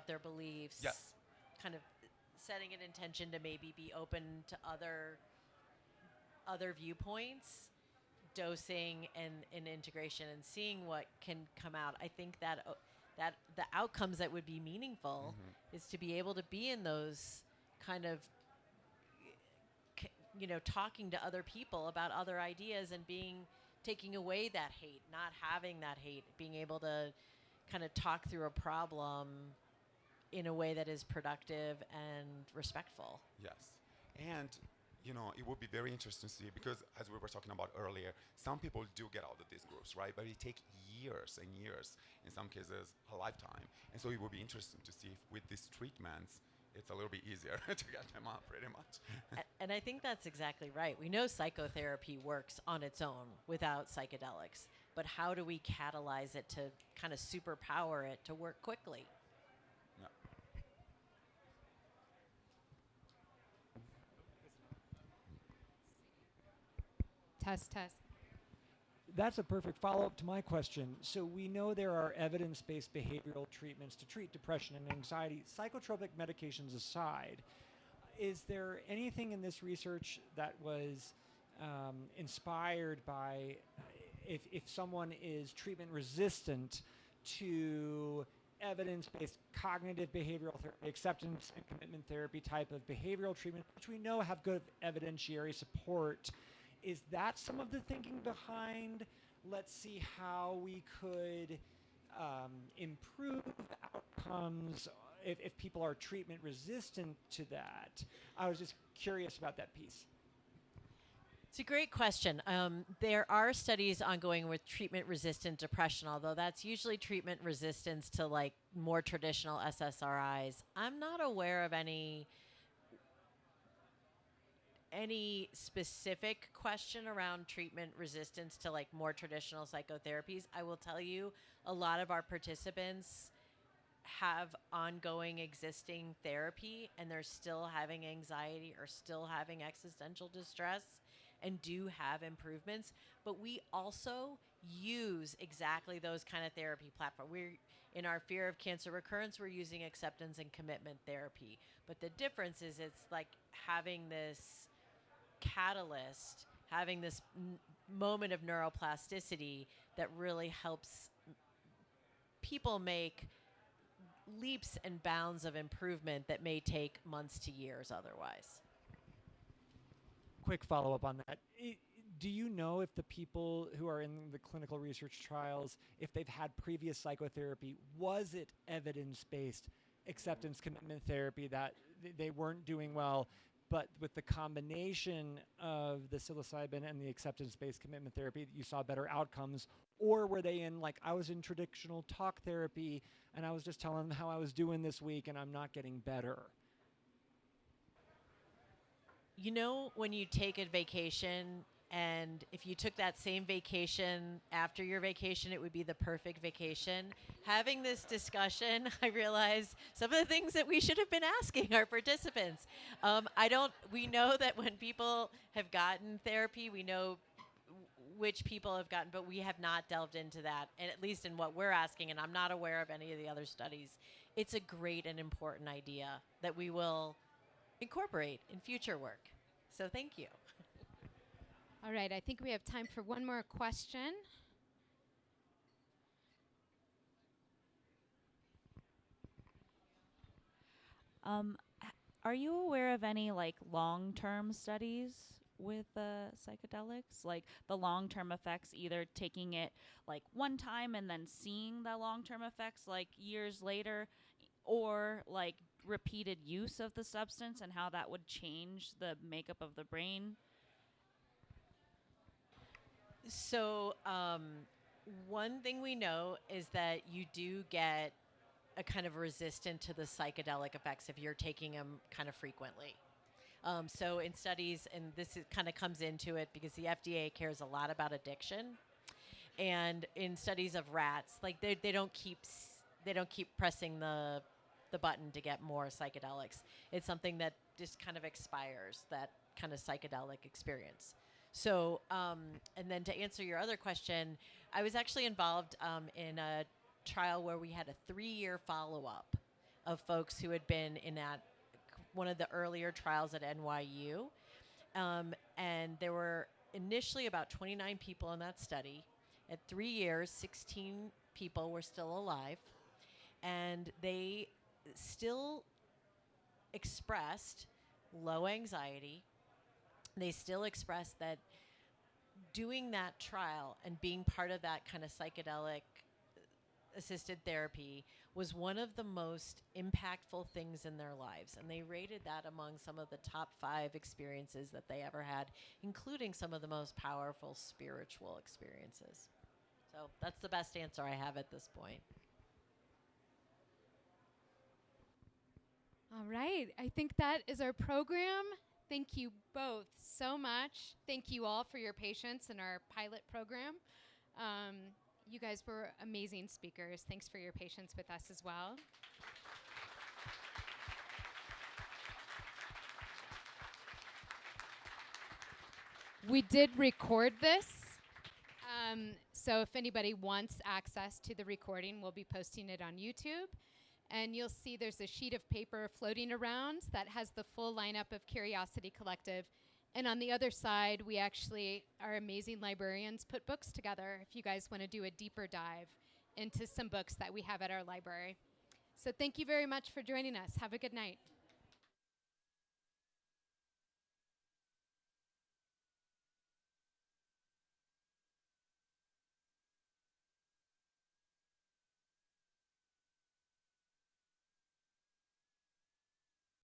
S2: their beliefs.
S3: Yes.
S2: Kind of setting an intention to maybe be open to other viewpoints, dosing and integration, and seeing what can come out. I think that that the outcomes that would be meaningful is to be able to be in those kind of talking to other people about other ideas and taking away that hate, not having that hate, being able to kind of talk through a problem in a way that is productive and respectful.
S3: Yes. And, it would be very interesting to see, because as we were talking about earlier, some people do get out of these groups, right? But it takes years and years, in some cases, a lifetime. And so it would be interesting to see if with these treatments, it's a little bit easier to get them out, pretty much.
S2: And I think that's exactly right. We know psychotherapy works on its own without psychedelics, but how do we catalyze it to kind of superpower it to work quickly?
S3: Yeah.
S1: Test.
S12: That's a perfect follow-up to my question. So we know there are evidence-based behavioral treatments to treat depression and anxiety. Psychotropic medications aside, is there anything in this research that was inspired by if someone is treatment resistant to evidence-based cognitive behavioral therapy, acceptance and commitment therapy type of behavioral treatment, which we know have good evidentiary support? Is that some of the thinking behind, let's see how we could improve outcomes if people are treatment resistant to that? I was just curious about that piece.
S2: It's a great question. There are studies ongoing with treatment-resistant depression, although that's usually treatment resistance to like more traditional SSRIs. I'm not aware of any specific question around treatment resistance to like more traditional psychotherapies. I will tell you, a lot of our participants have ongoing existing therapy and they're still having anxiety or still having existential distress and do have improvements. But we also use exactly those kind of therapy platforms. We're in our fear of cancer recurrence, we're using acceptance and commitment therapy. But the difference is it's like having this catalyst, having this moment of neuroplasticity that really helps people make leaps and bounds of improvement that may take months to years otherwise.
S12: Quick follow-up on that. Do you know if the people who are in the clinical research trials, if they've had previous psychotherapy, was it evidence-based acceptance commitment therapy that they weren't doing well, but with the combination of the psilocybin and the acceptance-based commitment therapy, you saw better outcomes? Or were they in, like, I was in traditional talk therapy and I was just telling them how I was doing this week and I'm not getting better?
S2: You know, when you take a vacation, and if you took that same vacation after your vacation, it would be the perfect vacation. Having this discussion, I realize some of the things that we should have been asking our participants. We know that when people have gotten therapy, we know which people have gotten, but we have not delved into that, and at least in what we're asking, and I'm not aware of any of the other studies. It's a great and important idea that we will incorporate in future work. So thank you.
S1: All right, I think we have time for one more question.
S13: Are you aware of any like long-term studies with psychedelics, like the long-term effects, either taking it like one time and then seeing the long-term effects like years later, or like repeated use of the substance and how that would change the makeup of the brain?
S2: So one thing we know is that you do get a kind of resistant to the psychedelic effects if you're taking them kind of frequently. So in studies, and this kind of comes into it because the FDA cares a lot about addiction, and in studies of rats, like they don't keep they don't keep pressing the button to get more psychedelics. It's something that just kind of expires, that kind of psychedelic experience. So, and then to answer your other question, I was actually involved in a trial where we had a 3-year follow-up of folks who had been in that one of the earlier trials at NYU. And there were initially about 29 people in that study. At 3 years, 16 people were still alive. And they still expressed low anxiety. They still expressed that doing that trial and being part of that kind of psychedelic assisted therapy was one of the most impactful things in their lives. And they rated that among some of the top 5 experiences that they ever had, including some of the most powerful spiritual experiences. So that's the best answer I have at this point.
S1: All right. I think that is our program. Thank you both so much. Thank you all for your patience in our pilot program. You guys were amazing speakers. Thanks for your patience with us as well. We did record this. So if anybody wants access to the recording, we'll be posting it on YouTube. And you'll see there's a sheet of paper floating around that has the full lineup of Curiosity Collective. And on the other side, we actually, our amazing librarians, put books together if you guys want to do a deeper dive into some books that we have at our library. So thank you very much for joining us. Have a good night.